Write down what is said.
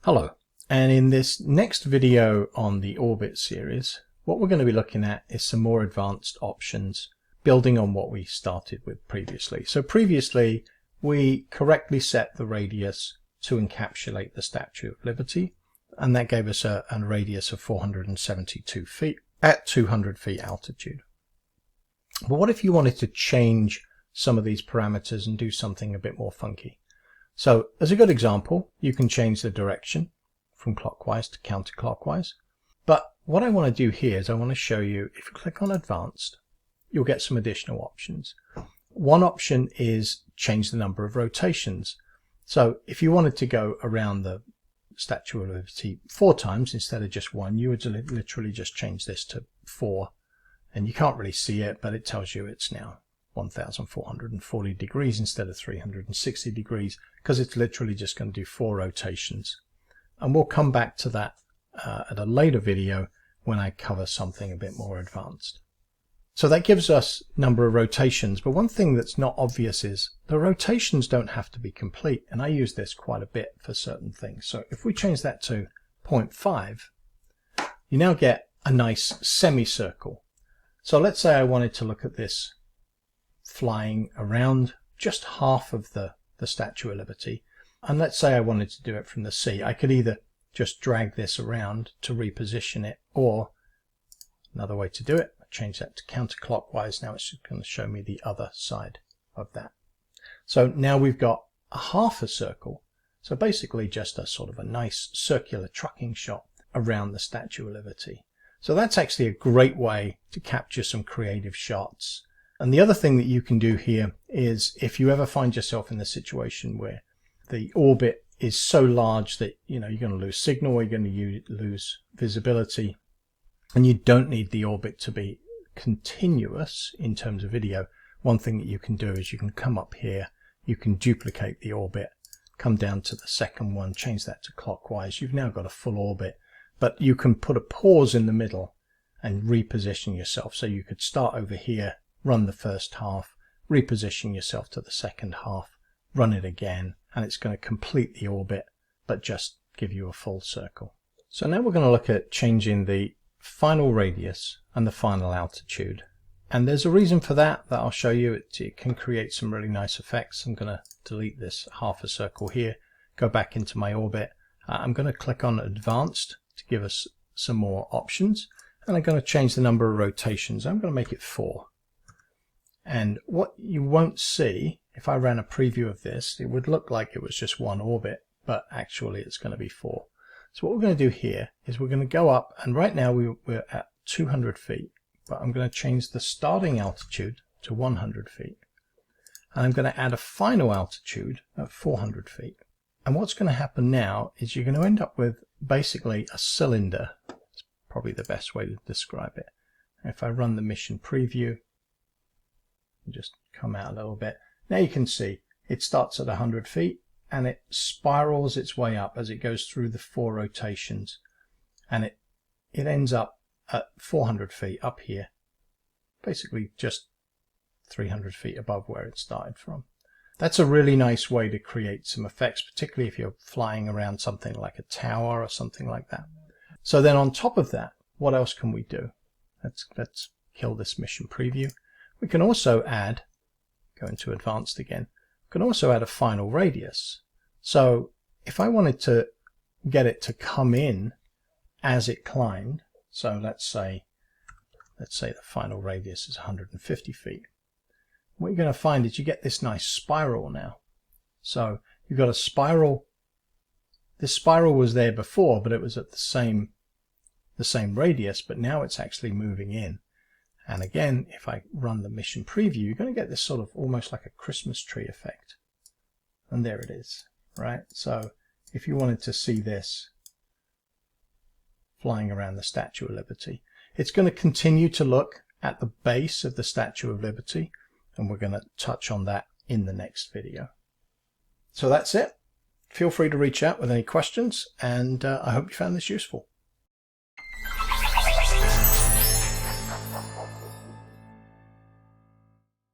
Hello, and in this next video on the orbit series, what we're going to be looking at is some more advanced options building on what we started with previously. So previously we correctly set the radius to encapsulate the Statue of Liberty, and that gave us a radius of 472 feet at 200 feet altitude. But what if you wanted to change some of these parameters and do something a bit more funky? So as a good example, you can change the direction from clockwise to counterclockwise. But what I want to do here is I want to show you, if you click on Advanced, you'll get some additional options. One option is change the number of rotations. So if you wanted to go around the Statue of Liberty 4 times instead of just 1, you would literally just change this to 4. And you can't really see it, but it tells you it's now 1440 degrees instead of 360 degrees, because it's literally just going to do 4 rotations. And we'll come back to that at a later video when I cover something a bit more advanced. So that gives us number of rotations, but one thing that's not obvious is the rotations don't have to be complete, and I use this quite a bit for certain things. So if we change that to 0.5, you now get a nice semicircle. So let's say I wanted to look at this flying around just half of the Statue of Liberty, and let's say I wanted to do it from the sea. I could either just drag this around to reposition it, or another way to do it, change that to counterclockwise. Now it's going to show me the other side of that. So now we've got a half a circle, so basically just a sort of a nice circular trucking shot around the Statue of Liberty. So that's actually a great way to capture some creative shots. And the other thing that you can do here is, if you ever find yourself in the situation where the orbit is so large that you're going to lose signal, or you're going to lose visibility, and you don't need the orbit to be continuous in terms of video, one thing that you can do is you can come up here, you can duplicate the orbit, come down to the second one, change that to clockwise. You've now got a full orbit, but you can put a pause in the middle and reposition yourself. So you could start over here, run the first half, reposition yourself to the second half, run it again, and it's going to complete the orbit but just give you a full circle. So now we're going to look at changing the final radius and the final altitude, and there's a reason for that I'll show you. It can create some really nice effects. I'm going to delete this half a circle here, go back into my orbit. I'm going to click on Advanced to give us some more options, and I'm going to change the number of rotations. I'm going to make it 4. And what you won't see, if I ran a preview of this, it would look like it was just one orbit, but actually it's going to be 4. So what we're going to do here is we're going to go up, and right now we're at 200 feet, but I'm going to change the starting altitude to 100 feet. And I'm going to add a final altitude of 400 feet. And what's going to happen now is you're going to end up with basically a cylinder. It's probably the best way to describe it. If I run the mission preview, just come out a little bit. Now you can see it starts at 100 feet and it spirals its way up as it goes through the 4 rotations, and it ends up at 400 feet up here, basically just 300 feet above where it started from. That's a really nice way to create some effects, particularly if you're flying around something like a tower or something like that. So then on top of that, what else can we do? Let's kill this mission preview. We can also add, go into Advanced again, we can also add a final radius. So if I wanted to get it to come in as it climbed, so let's say the final radius is 150 feet. What you're going to find is you get this nice spiral now. So you've got a spiral. This spiral was there before, but it was at the same radius, but now it's actually moving in. And again, if I run the mission preview, you're going to get this sort of almost like a Christmas tree effect. And there it is, right? So if you wanted to see this flying around the Statue of Liberty, it's going to continue to look at the base of the Statue of Liberty, and we're going to touch on that in the next video. So that's it. Feel free to reach out with any questions, and I hope you found this useful.